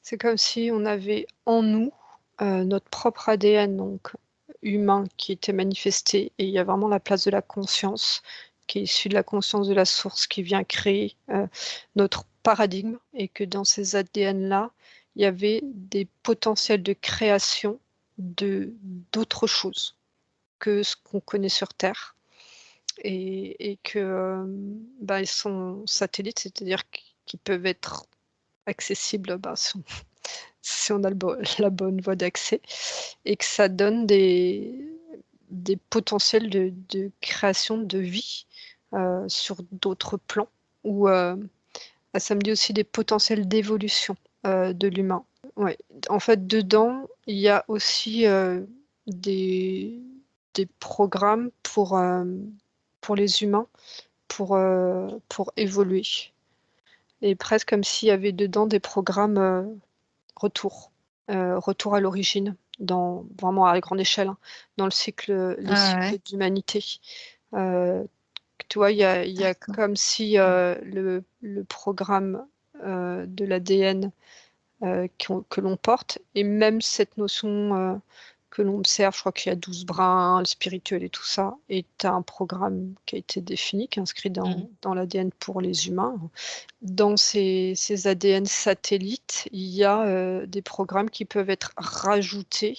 C'est comme si on avait en nous, notre propre ADN, donc humain, qui était manifesté, et il y a vraiment la place de la conscience, qui est issue de la conscience de la source, qui vient créer, notre paradigme, et que dans ces ADN-là, il y avait des potentiels de création d'autres choses que ce qu'on connaît sur Terre, et que, ils sont satellites, c'est-à-dire qu'ils peuvent être accessibles, si on a la bonne voie d'accès, et que ça donne des potentiels de création de vie, sur d'autres plans, ou ça me dit aussi des potentiels d'évolution, de l'humain. Ouais, en fait, dedans, il y a aussi, des programmes pour les humains, pour évoluer, et presque comme s'il y avait dedans des programmes, retour à l'origine, vraiment à grande échelle, hein, dans les Ah cycles ouais, d'humanité. Euh, Tu vois, il y a d'accord. comme si, le programme, de l'ADN, que l'on porte, et même cette notion, que l'on observe, je crois qu'il y a 12 brins, le spirituel et tout ça, est un programme qui a été défini, qui est inscrit Mmh. dans l'ADN pour les humains. Dans ces ADN satellites, il y a, des programmes qui peuvent être rajoutés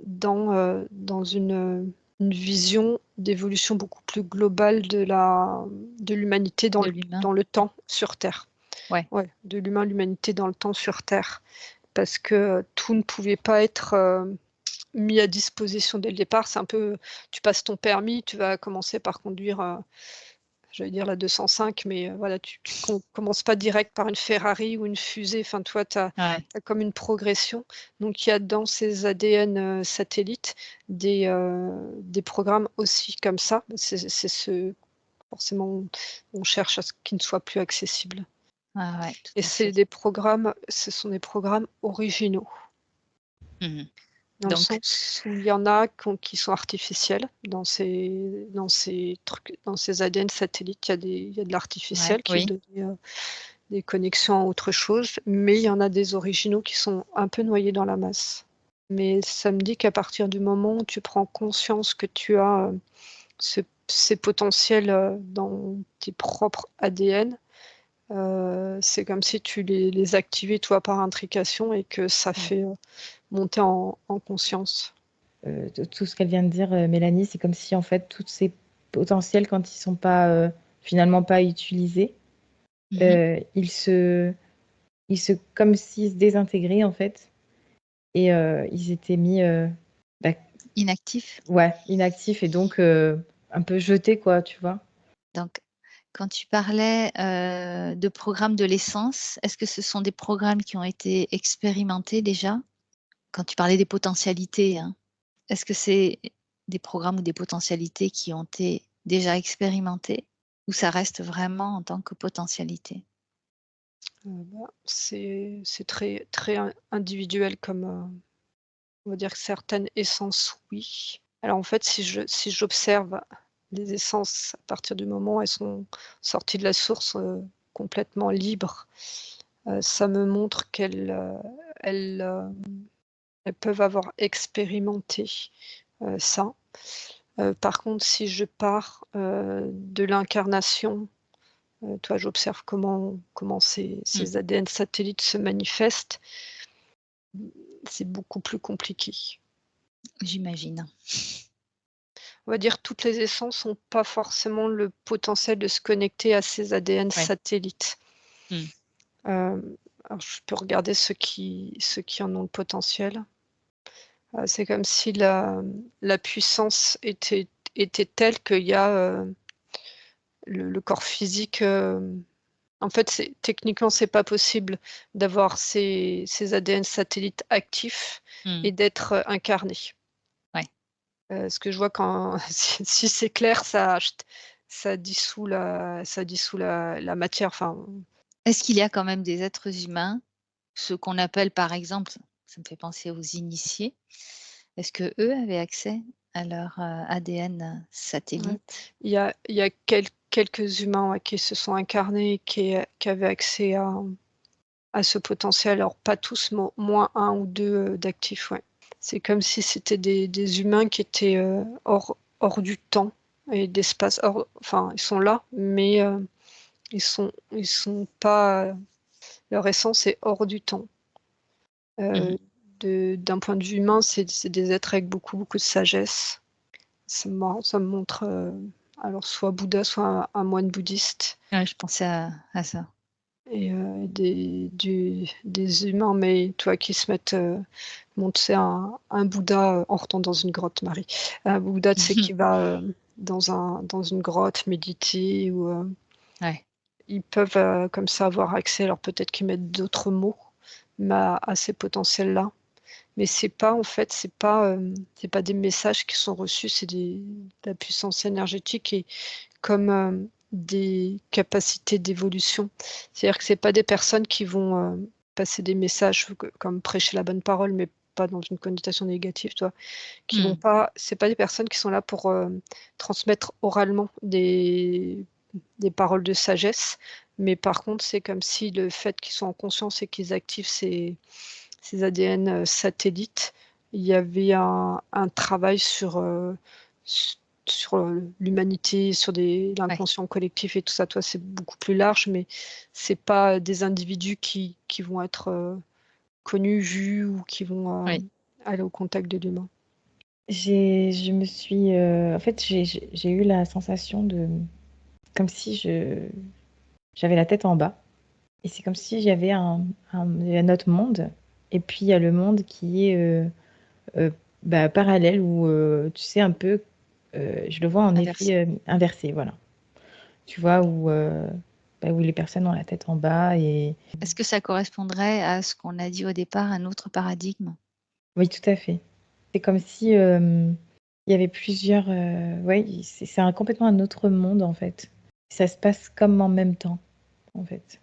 dans une vision d'évolution beaucoup plus globale de l'humanité De l'humain. dans le temps sur Terre. Ouais. Ouais, de l'humanité dans le temps sur Terre. Parce que tout ne pouvait pas être, mis à disposition dès le départ. C'est un peu, tu passes ton permis, tu vas commencer par conduire, j'allais dire la 205, mais voilà, tu commences pas direct par une Ferrari ou une fusée. Enfin, toi, tu as Ouais. comme une progression. Donc il y a dans ces ADN, satellites, des programmes aussi comme ça. C'est ce forcément, on cherche à ce qu'ils ne soient plus accessibles, Ah ouais, tout et à fait. ce sont des programmes originaux. Mmh. Dans le Donc sens où il y en a qui sont artificiels dans ces trucs, dans ces ADN satellites, il y a de ouais, l'artificiel qui est oui. donné, des connexions à autre chose, mais il y en a des originaux qui sont un peu noyés dans la masse. Mais ça me dit qu'à partir du moment où tu prends conscience que tu as, ces potentiels, dans tes propres ADN, c'est comme si tu les activais toi par intrication, et que ça Mmh. fait, monter en conscience. Tout ce qu'elle vient de dire, Mélanie, c'est comme si en fait tous ces potentiels, quand ils sont pas finalement pas utilisés, Mmh. ils comme s'ils se désintégraient en fait, et ils étaient mis bah, Inactif. ouais, inactifs, et donc un peu jetés, quoi, tu vois. Donc quand tu parlais, de programmes de l'essence, est-ce que ce sont des programmes qui ont été expérimentés déjà? Quand tu parlais des potentialités, hein, est-ce que c'est des programmes ou des potentialités qui ont été déjà expérimentés? Ou ça reste vraiment en tant que potentialité? C'est très, très individuel comme, on va dire que certaines essences, oui. Alors en fait, si j'observe les essences à partir du moment où elles sont sorties de la source, complètement libres, ça me montre elles, elles peuvent avoir expérimenté, ça. Par contre, si je pars, de l'incarnation, toi, j'observe comment Mmh. ces ADN satellites se manifestent, c'est beaucoup plus compliqué. J'imagine. On va dire toutes les essences n'ont pas forcément le potentiel de se connecter à ces ADN Ouais. satellites. Mmh. Alors je peux regarder ceux qui en ont le potentiel. C'est comme si la puissance était telle qu'il y a, le corps physique, en fait, techniquement, c'est pas possible d'avoir ces ADN satellites actifs Mmh. et d'être, incarné. Ouais. Ce que je vois quand si c'est clair, ça dissout la matière, enfin, Est-ce qu'il y a quand même des êtres humains, ceux qu'on appelle par exemple, ça me fait penser aux initiés, est-ce qu'eux avaient accès à leur, ADN ouais. satellite? Il y a quelques humains, ouais, qui se sont incarnés et qui avaient accès à ce potentiel. Alors pas tous, mais au moins 1 ou 2 d'actifs, ouais. C'est comme si c'était des humains qui étaient hors du temps et d'espace. Enfin, ils sont là, mais ils sont pas. Leur essence est hors du temps. Mhm. D'un point de vue humain, c'est des êtres avec beaucoup, beaucoup de sagesse. C'est marrant, ça me montre alors soit Bouddha, soit un moine bouddhiste. Ouais, je pensais à ça. Et des humains, mais toi qui se mettent monter un Bouddha en rentrant dans une grotte, Marie. Un Bouddha, tu sais, qui va dans une grotte méditer, ou Ouais. ils peuvent comme ça avoir accès. Alors peut-être qu'ils mettent d'autres mots, mais à ces potentiels-là. Mais c'est pas, en fait, c'est pas des messages qui sont reçus, c'est de la puissance énergétique et comme des capacités d'évolution. C'est-à-dire que c'est pas des personnes qui vont passer des messages comme prêcher la bonne parole, mais pas dans une connotation négative, toi, qui vont Mm. pas, c'est pas des personnes qui sont là pour transmettre oralement des paroles de sagesse, mais par contre, c'est comme si le fait qu'ils soient en conscience et qu'ils activent ces ADN satellites, il y avait un travail sur l'humanité, sur Ouais. l'inconscient collectif et tout ça. Toi, c'est beaucoup plus large, mais c'est pas des individus qui vont être connus, vus, ou qui vont Oui. aller au contact de l'humain. Je me suis, en fait, j'ai eu la sensation de, comme si j'avais la tête en bas. Et c'est comme si j'avais il y a notre monde, et puis il y a le monde qui est parallèle, où tu sais, un peu, je le vois en Inversé. effet inversé, voilà. Tu vois, où les personnes ont la tête en bas. Et Est-ce que ça correspondrait à ce qu'on a dit au départ, un autre paradigme? oui, tout à fait. C'est comme si il y avait plusieurs. Ouais, c'est complètement un autre monde en fait. Ça se passe comme en même temps, en fait.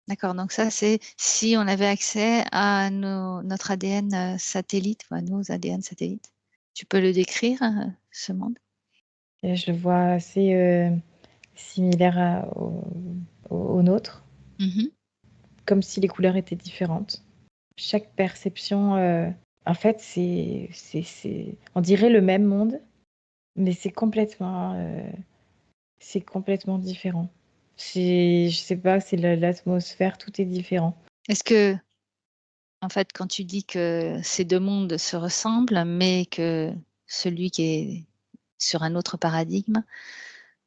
D'accord, donc ça, c'est si on avait accès à notre ADN satellite, ou à nos ADN satellites. Tu peux le décrire, ce monde? Et je le vois assez similaire au nôtre, Mhm. comme si les couleurs étaient différentes. Chaque perception, en fait, on dirait le même monde, mais c'est complètement différent. Je sais pas, c'est l'atmosphère, tout est différent. Est-ce que, en fait, quand tu dis que ces deux mondes se ressemblent, mais que celui qui est sur un autre paradigme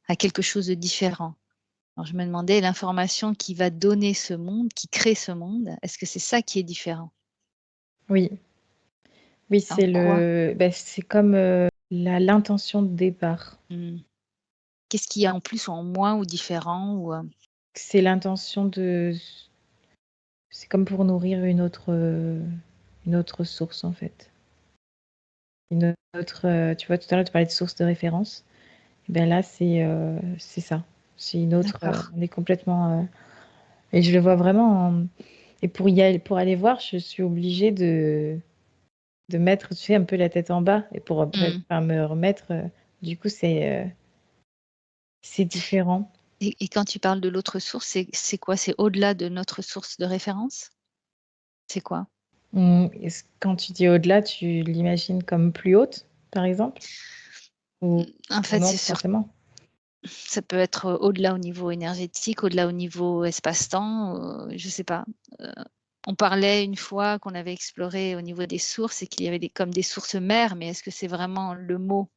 a quelque chose de différent. Alors je me demandais, l'information qui va donner ce monde, qui crée ce monde, est-ce que c'est ça qui est différent? Oui, oui, En quoi? c'est comme l'intention de départ. Mmh. Qu'est-ce qu'il y a en plus ou en moins ou différent ou, C'est l'intention de. C'est comme pour nourrir une autre source, en fait. Une autre, tu vois, tout à l'heure, tu parlais de source de référence. Et ben là, c'est ça. C'est une autre. d'accord. On est complètement. Et je le vois vraiment. Et pour aller voir, je suis obligée de mettre, tu sais, un peu la tête en bas. Et pour après, Mmh. enfin, me remettre. Du coup, c'est différent. Et quand tu parles de l'autre source, c'est quoi? C'est au-delà de notre source de référence? C'est quoi? Quand tu dis au-delà, tu l'imagines comme plus haute, par exemple? En Ou fait, non, c'est pas sur forcément? ça peut être, au-delà au niveau énergétique, au-delà au niveau espace-temps, je sais pas. Heu, on parlait une fois qu'on avait exploré au niveau des sources et qu'il y avait comme des sources mères, mais est-ce que c'est vraiment le mot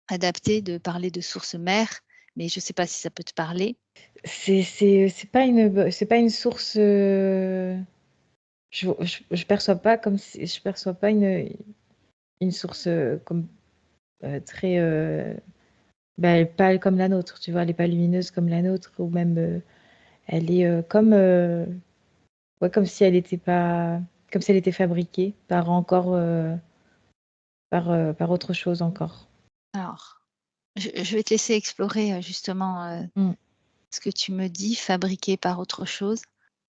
adapté de parler de sources mères? Mais je sais pas si ça peut te parler? C'est pas une source, je perçois pas comme si je perçois pas une source, comme, très, elle est pas comme la nôtre, tu vois? Elle est pas lumineuse comme la nôtre, ou même, elle est, comme, ouais, comme si elle était fabriquée par autre chose encore. Alors, je vais te laisser explorer, justement, Mmh. ce que tu me dis, fabriqué par autre chose.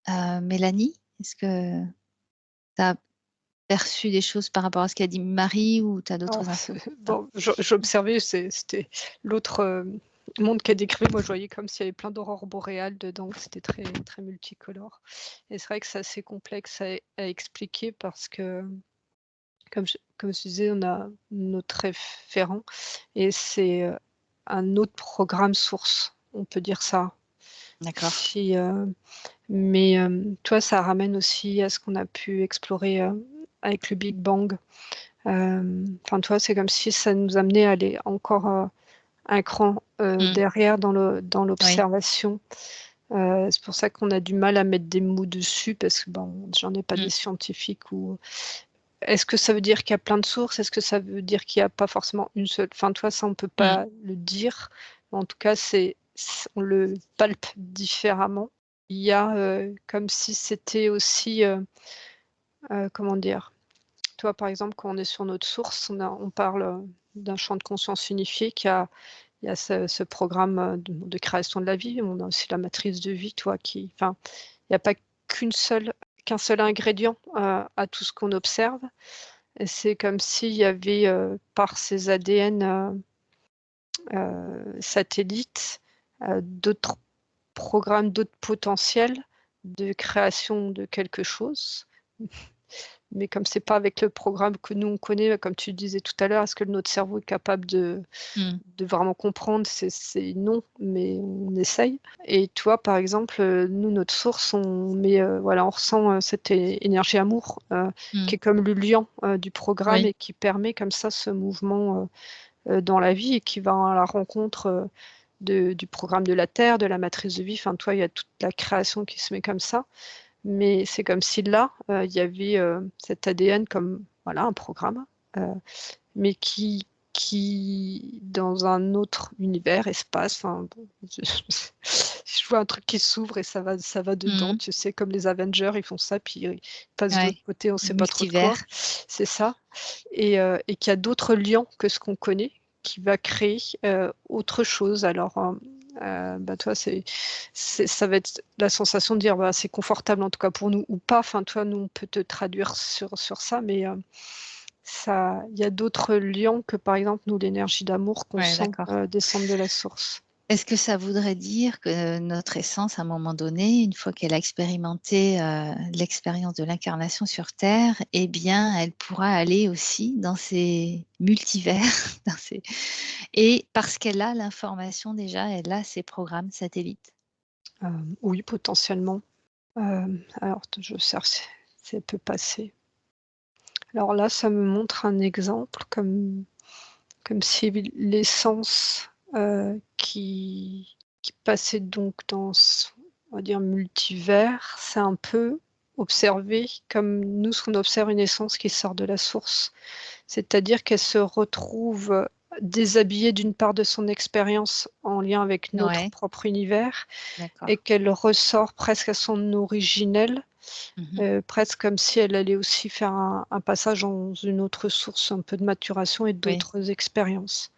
Mélanie, est-ce que tu as perçu des choses par rapport à ce qu'a dit Marie ou tu as Alors, d'autres infos? bon, j'observais, c'était l'autre monde qu'elle décrivait, moi je voyais comme s'il y avait plein d'aurores boréales dedans, que c'était très, très multicolore. Et c'est vrai que c'est assez complexe à expliquer parce que, comme je disais, on a notre référent et c'est un autre programme source, on peut dire ça. D'accord. Mais toi, ça ramène aussi à ce qu'on a pu explorer avec le Big Bang. Enfin, toi, c'est comme si ça nous amenait à aller encore un cran derrière dans Oui. l'observation. C'est pour ça qu'on a du mal à mettre des mots dessus parce que bon, j'en ai pas Mm. des scientifiques ou. Est-ce que ça veut dire qu'il y a plein de sources? Est-ce que ça veut dire qu'il n'y a pas forcément une seule? Enfin, toi, ça, on peut pas le dire. En tout cas, on le palpe différemment. Il y a comme si c'était aussi, comment dire, toi, par exemple, quand on est sur notre source, on parle d'un champ de conscience unifié il y a ce programme de création de la vie. On a aussi la matrice de vie, toi, enfin, il n'y a pas qu'un seul ingrédient à tout ce qu'on observe. Et c'est comme s'il y avait, par ces ADN satellites, d'autres programmes, d'autres potentiels de création de quelque chose. Mais comme c'est pas avec le programme que nous on connaît, comme tu disais tout à l'heure, est-ce que notre cerveau est capable de vraiment comprendre? C'est non, mais on essaye. Et toi, par exemple, nous, notre source, on ressent cette énergie amour qui est comme le lien du programme Oui. et qui permet comme ça ce mouvement dans la vie et qui va à la rencontre du programme de la Terre, de la matrice de vie. Enfin, toi, il y a toute la création qui se met comme ça. Mais c'est comme si là, il y avait cet ADN comme voilà, un programme, mais dans un autre univers, espace, je vois un truc qui s'ouvre et ça va dedans, tu sais, comme les Avengers, ils font ça, puis ils passent de l'autre Ouais. côté, on ne Le sait pas trop de quoi. multivers. C'est ça. Et qu'il y a d'autres liens que ce qu'on connaît qui va créer autre chose. Alors, toi, ça va être la sensation de dire c'est confortable en tout cas pour nous ou pas. Enfin, toi, nous, on peut te traduire sur ça, mais il y a d'autres liens que par exemple, nous, l'énergie d'amour qu'on Ouais, sent d'accord. descendre de la source. Est-ce que ça voudrait dire que notre essence, à un moment donné, une fois qu'elle a expérimenté l'expérience de l'incarnation sur Terre, eh bien, elle pourra aller aussi dans ces multivers, et parce qu'elle a l'information déjà, elle a ses programmes satellites. Oui, potentiellement. Alors, je cherche si elle peut passer. Alors là, ça me montre un exemple comme si l'essence qui passait donc dans on va dire multivers, c'est un peu observé comme nous, ce qu'on observe une essence qui sort de la source. C'est-à-dire qu'elle se retrouve déshabillée d'une part de son expérience en lien avec notre Ouais, propre univers d'accord. et qu'elle ressort presque à son originel, presque comme si elle allait aussi faire un passage dans une autre source, un peu de maturation et Oui. d'autres expériences.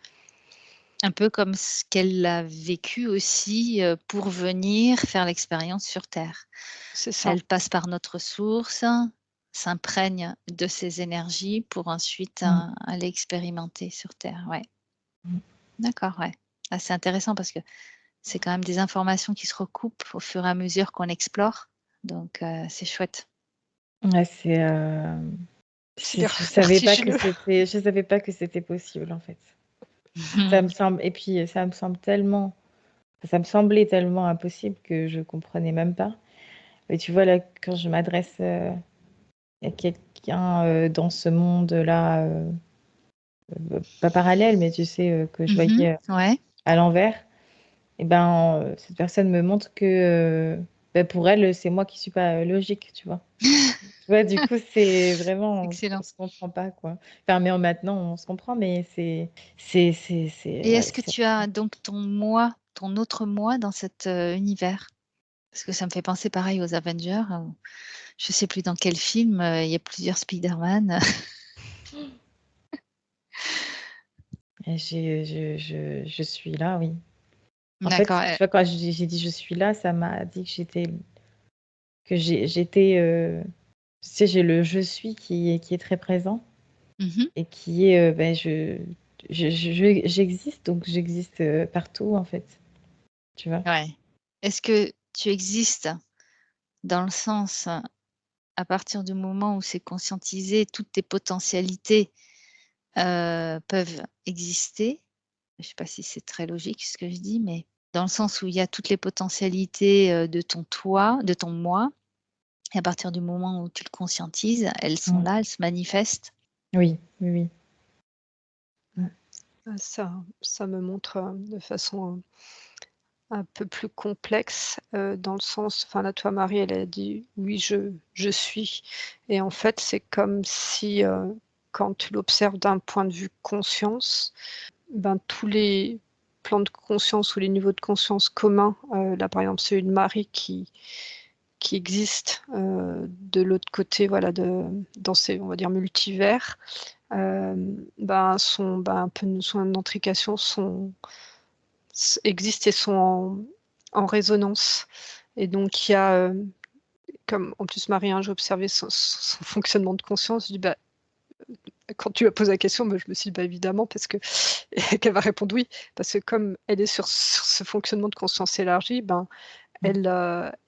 Un peu comme ce qu'elle a vécu aussi pour venir faire l'expérience sur Terre. C'est ça. Elle passe par notre source, s'imprègne de ces énergies pour ensuite aller expérimenter sur Terre. Ouais. D'accord, ouais. Ah, c'est intéressant parce que c'est quand même des informations qui se recoupent au fur et à mesure qu'on explore. Donc, c'est chouette. Ouais, C'est je savais pas que vertigineux. je savais pas que c'était possible, en fait. Ça me semble et puis, ça me semblait tellement impossible que je comprenais même pas. Et tu vois, là, quand je m'adresse, à quelqu'un, dans ce monde-là, pas parallèle, mais tu sais, que je voyais, Ouais. à l'envers, et ben, cette personne me montre que, pour elle, c'est moi qui suis pas logique, tu vois? Tu vois, du coup, c'est vraiment on Excellent. se comprend pas, quoi. Enfin, mais maintenant, on se comprend, mais Et ouais, est-ce que tu as donc ton autre moi dans cet univers? Parce que ça me fait penser pareil aux Avengers. Je sais plus dans quel film, il y a plusieurs Spider-Man. et je suis là, oui. En fait, D'accord, tu vois, quand j'ai dit: «Je suis là», ça m'a dit j'étais, tu sais, j'ai le «je suis» qui est très présent et qui est, j'existe, donc j'existe partout, en fait. Tu vois? Ouais. Est-ce que tu existes dans le sens, à partir du moment où c'est conscientisé, toutes tes potentialités peuvent exister. Je ne sais pas si c'est très logique ce que je dis, mais dans le sens où il y a toutes les potentialités de ton toi, de ton moi, et à partir du moment où tu le conscientises, elles sont Mm. là, elles se manifestent. Oui, oui, oui. Ça me montre de façon un peu plus complexe, dans le sens, enfin là, toi, Marie, elle a dit oui, je suis. Et en fait, c'est comme si, quand tu l'observes d'un point de vue conscience, ben, tous les plans de conscience ou les niveaux de conscience communs, là, par exemple, celui de Marie qui existe de l'autre côté, voilà, dans ces, on va dire, multivers, ben, un peu son intrication existent et sont en résonance. Et donc, il y a, comme en plus Marie, hein, j'ai observé son fonctionnement de conscience, je dis, bah, quand tu as posé la question, je me suis dit, bah, évidemment, parce que qu'elle va répondre oui, parce que comme elle est sur ce fonctionnement de conscience élargi, ben, elle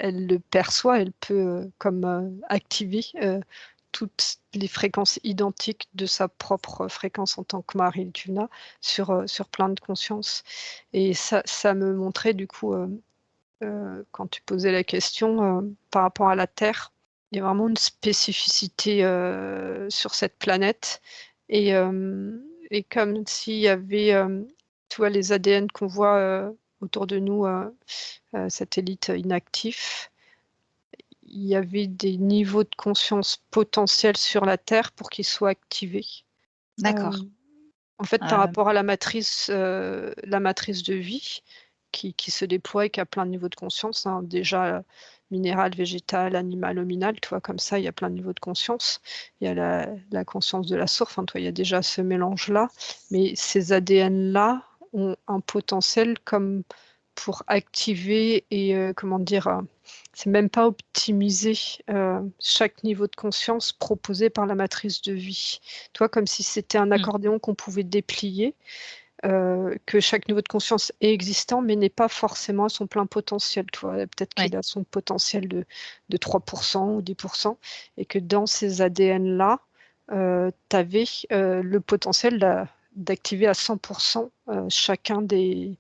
le perçoit, elle peut comme activer toutes les fréquences identiques de sa propre fréquence en tant que Marie Tuna sur plein de consciences. Et ça me montrait du coup, quand tu posais la question par rapport à la Terre, il y a vraiment une spécificité sur cette planète. Et, comme s'il y avait, tu vois, les ADN qu'on voit autour de nous, satellites inactifs, il y avait des niveaux de conscience potentiels sur la Terre pour qu'ils soient activés. D'accord. En fait, par Euh, rapport à la matrice de vie qui se déploie et qui a plein de niveaux de conscience, hein, déjà minéral, végétal, animal, nominal, tu vois, comme ça, il y a plein de niveaux de conscience. Il y a la conscience de la source, enfin, toi, il y a déjà ce mélange-là, mais ces ADN-là ont un potentiel comme pour activer et, comment dire, c'est même pas optimiser chaque niveau de conscience proposé par la matrice de vie. Toi, comme si c'était un accordéon qu'on pouvait déplier, que chaque niveau de conscience est existant, mais n'est pas forcément à son plein potentiel. Peut-être qu'il ouais. a son potentiel de 3% ou 10%, et que dans ces ADN-là, tu avais le potentiel d'activer à 100% chacun des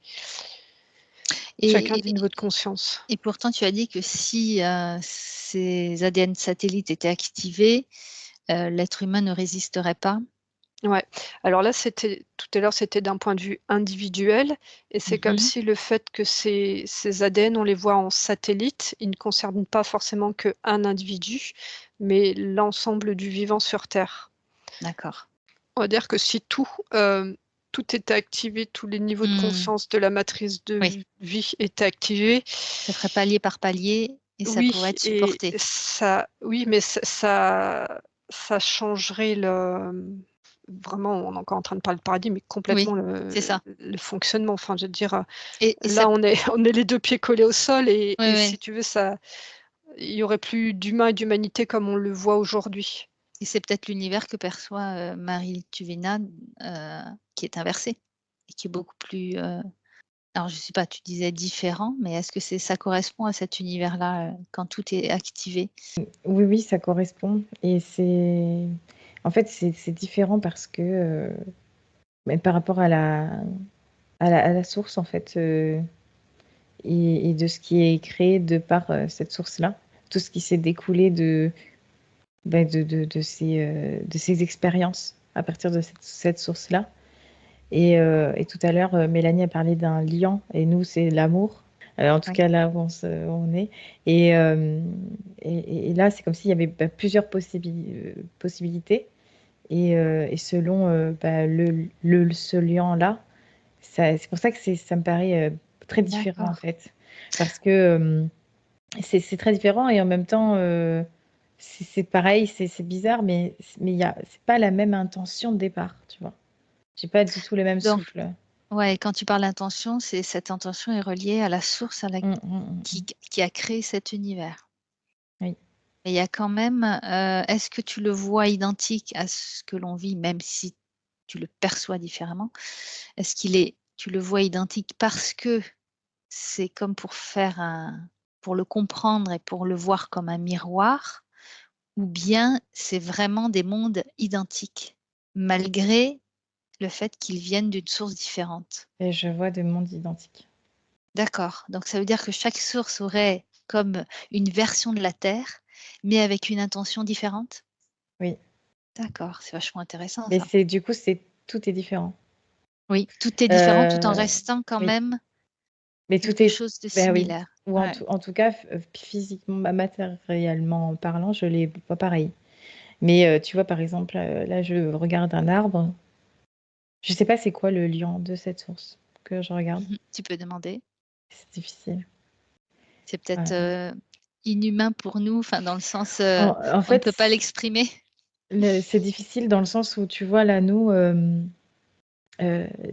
Et, niveaux de conscience. et pourtant, tu as dit que si ces ADN satellites étaient activés, l'être humain ne résisterait pas. Ouais. Alors là, tout à l'heure, c'était d'un point de vue individuel, et c'est comme Mhm. si le fait que ces ADN, on les voit en satellite, ils ne concernent pas forcément qu'un individu, mais l'ensemble du vivant sur Terre. D'accord. On va dire que si tout était activé, tous les niveaux de conscience de la matrice de Oui, vie étaient activés, ça ferait palier par palier et ça pourrait oui, être et supporté. oui, mais ça changerait vraiment, on est encore en train de parler de paradigme, mais complètement Oui, c'est ça. le fonctionnement. Enfin, je veux dire, Et ça, là, on est les deux pieds collés au sol, oui, et si oui. tu veux, il y aurait plus d'humain et d'humanité comme on le voit aujourd'hui. Et c'est peut-être l'univers que perçoit Marie Tuvena qui est inversé et qui est beaucoup plus. Alors, je sais pas, tu disais différent, mais est-ce que ça correspond à cet univers-là quand tout est activé? Oui, oui, ça correspond. Et en fait, c'est différent parce que, mais par rapport à la source, en fait, et de ce qui est créé de par cette source-là, tout ce qui s'est découlé de ces expériences à partir de cette source-là. Et tout à l'heure, Mélanie a parlé d'un liant, et nous, c'est l'amour. En tout Oui. cas, là où on est. Et là, c'est comme s'il y avait plusieurs possibilités. Et selon ce liant-là, c'est pour ça que ça me paraît très différent, en D'accord. fait. Parce que c'est très différent, et en même temps, c'est pareil, c'est bizarre, mais c'est pas la même intention de départ, tu vois. J'ai pas du tout le même Donc, souffle. ouais, quand tu parles d'intention, cette intention est reliée à la source qui a créé cet univers. Oui. Mais il y a quand même, est-ce que tu le vois identique à ce que l'on vit, même si tu le perçois différemment. Est-ce tu le vois identique parce que c'est comme pour pour le comprendre et pour le voir comme un miroir, ou bien c'est vraiment des mondes identiques, malgré le fait qu'ils viennent d'une source différente? Et je vois des mondes identiques. D'accord, donc ça veut dire que chaque source aurait comme une version de la Terre, mais avec une intention différente? Oui. D'accord, c'est vachement intéressant Mais ça. du coup, tout est différent. Oui, tout est différent tout en Euh, restant quand oui. même Mais tout quelque est, chose de ben oui. similaire. Ou Ouais. en tout cas, physiquement, matériellement parlant, je les vois pareil. Mais tu vois, par exemple, là, je regarde un arbre. Je sais pas c'est quoi le lien de cette source que je regarde. Tu peux demander. C'est difficile. C'est peut-être, Voilà. inhumain pour nous, enfin dans le sens, En on ne fait, peut pas l'exprimer. c'est difficile dans le sens où tu vois là, nous,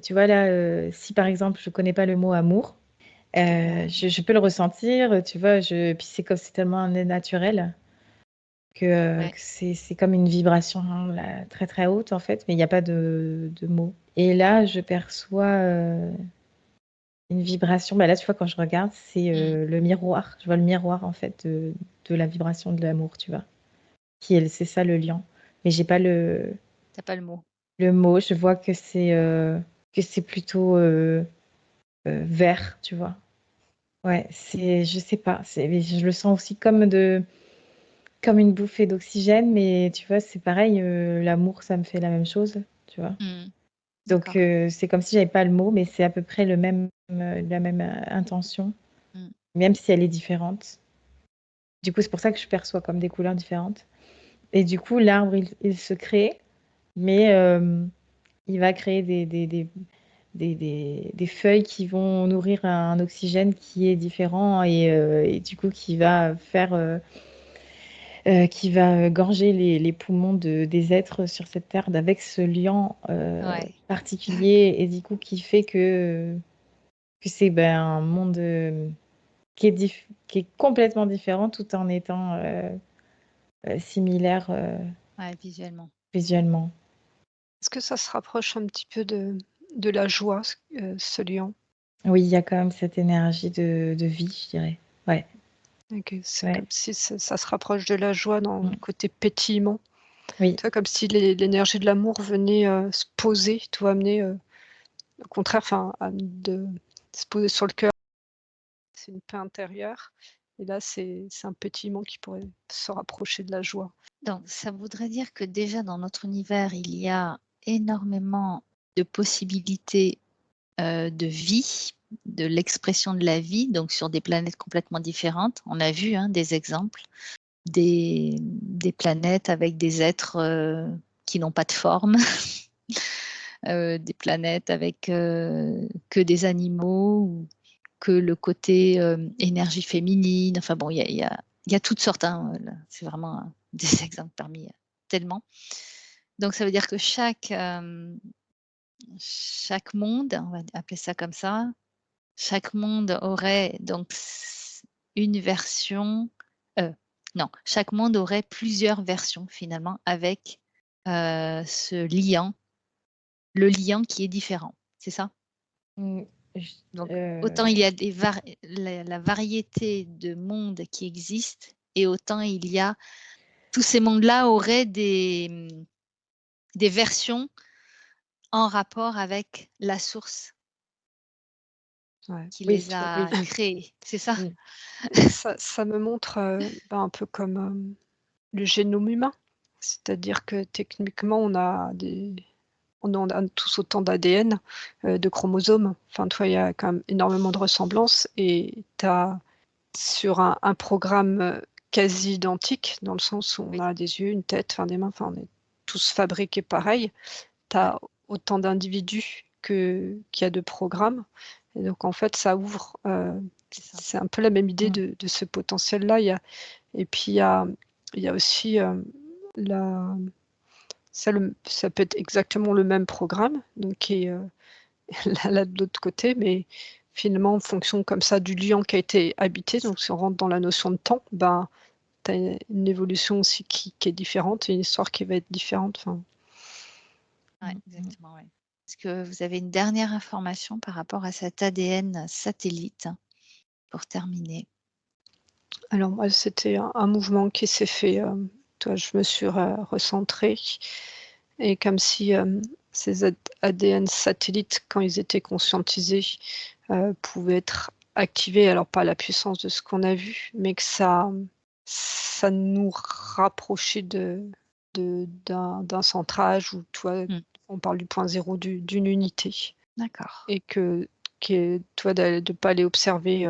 tu vois là, si par exemple je connais pas le mot amour, je peux le ressentir, tu vois, puis c'est tellement naturel que Ouais. c'est comme une vibration là, très très haute en fait, mais il n'y a pas de mots. Et là, je perçois une vibration. Bah là, tu vois, quand je regarde, c'est le miroir. Je vois le miroir en fait de la vibration de l'amour, tu vois. C'est ça le lien. Mais j'ai pas Tu as pas le mot. le mot. Je vois que c'est plutôt vert, tu vois. Ouais, je sais pas. Mais je le sens aussi comme une bouffée d'oxygène, mais tu vois, c'est pareil. L'amour, ça me fait la même chose, tu vois. Mmh. Donc D'accord. c'est comme si j'avais pas le mot, mais c'est à peu près la même intention, Mmh. même si elle est différente. Du coup, c'est pour ça que je perçois comme des couleurs différentes. Et du coup, l'arbre, il se crée, mais il va créer des feuilles qui vont nourrir un oxygène qui est différent et du coup qui va gorger les poumons des êtres sur cette terre avec ce lien Ouais. particulier et du coup qui fait que c'est un monde qui est complètement différent tout en étant similaire Ouais, visuellement. visuellement. Est-ce que ça se rapproche un petit peu de la joie, ce lion? Oui, il y a quand même cette énergie de vie, je dirais. Ouais, OK, c'est ouais. comme si ça se rapproche de la joie dans le Mm. côté pétillement. Oui, Tu vois, comme si l'énergie de l'amour venait, se poser, tu vois, amener, au contraire, enfin, de se poser sur le cœur. C'est une paix intérieure et là, c'est un pétillement qui pourrait se rapprocher de la joie. Donc ça voudrait dire que déjà dans notre univers, il y a énormément de possibilités, de vie, de l'expression de la vie, donc sur des planètes complètement différentes. On a vu, hein, des exemples, des planètes avec des êtres, qui n'ont pas de forme, des planètes avec, que des animaux ou que le côté, énergie féminine. Enfin bon, il y a toutes sortes, hein, là, c'est vraiment, des exemples parmi, tellement. Donc ça veut dire que chaque monde, on va appeler ça comme ça, chaque monde aurait donc une version, non, chaque monde aurait plusieurs versions finalement avec, ce liant, le liant qui est différent, c'est ça? Mm, je- Donc autant euh, il y a la variété de mondes qui existent et autant il y a tous ces mondes-là auraient des versions en rapport avec la source Ouais. qui oui, les a oui. créés, c'est ça? Mm. Ça me montre, un peu comme, le génome humain. C'est-à-dire que techniquement, on a tous autant d'ADN, de chromosomes. Enfin, tu vois, il y a quand même énormément de ressemblances et tu as sur un programme, quasi identique, dans le sens où on Oui, a des yeux, une tête, enfin des mains, enfin on est tous fabriqués pareil. Tu ouais, as autant d'individus qu'il y a de programmes et donc en fait ça ouvre, c'est ça. c'est un peu la même idée Mm. de ce potentiel-là. Et puis il y a aussi, la ça peut être exactement le même programme, donc qui est, là de l'autre côté, mais finalement en fonction comme ça du lieu qui a été habité, donc si on rentre dans la notion de temps, ben, tu as une évolution aussi qui est différente et une histoire qui va être différente, enfin Ouais, Mm. exactement, ouais. Est-ce que vous avez une dernière information par rapport à cet ADN satellite pour terminer? Alors moi, c'était un mouvement qui s'est fait, toi, je me suis recentrée et comme si ces ADN satellites, quand ils étaient conscientisés, pouvaient être activés, alors pas à la puissance de ce qu'on a vu, mais que ça nous rapprochait d'un centrage où toi, Mm. on parle du point zéro d'une unité D'accord. et toi, de pas aller observer,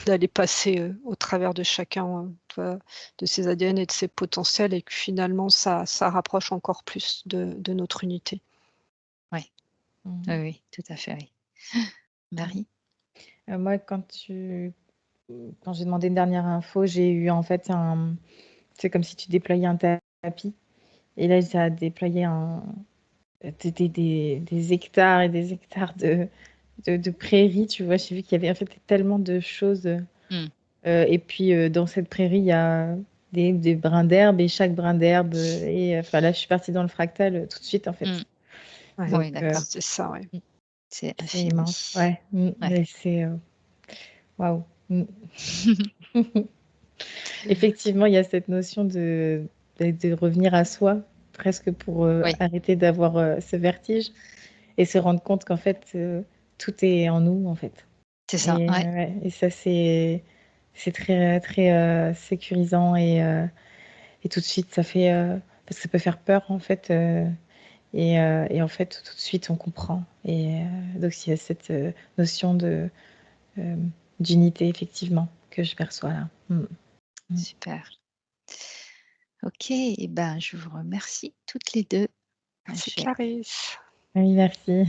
d'aller passer, au travers de chacun, toi, de ses ADN et de ses potentiels et que finalement ça rapproche encore plus de notre unité. Oui, Mm. oui, oui, tout à fait, oui. Marie? Moi, quand j'ai demandé une dernière info, j'ai eu en fait c'est comme si tu déployais un tapis. Et là, ça a déployé des hectares et des hectares de prairies, tu vois. J'ai vu qu'il y avait en fait tellement de choses. Mm. Et puis, dans cette prairie, il y a des brins d'herbe et chaque brin d'herbe. Et enfin, là, je suis partie dans le fractal tout de suite, en fait. Mm. Ouais, Donc, Oui, d'accord. c'est ça, ouais. C'est c'est immense. infini. Ouais. Ouais. Et c'est waouh. Mm. Effectivement, il y a cette notion de revenir à soi, presque pour Oui, arrêter d'avoir ce vertige et se rendre compte qu'en fait, tout est en nous, en fait. c'est ça, ouais. Ouais, et ça, c'est très, très sécurisant et tout de suite, ça fait parce que ça peut faire peur, en fait. Et en fait, tout de suite, on comprend. Et donc, il y a cette notion euh, d'unité, effectivement, que je perçois là. Mm. Mm. Super. Ok, et ben, je vous remercie toutes les deux. Merci Je vais Clarisse. Oui, merci.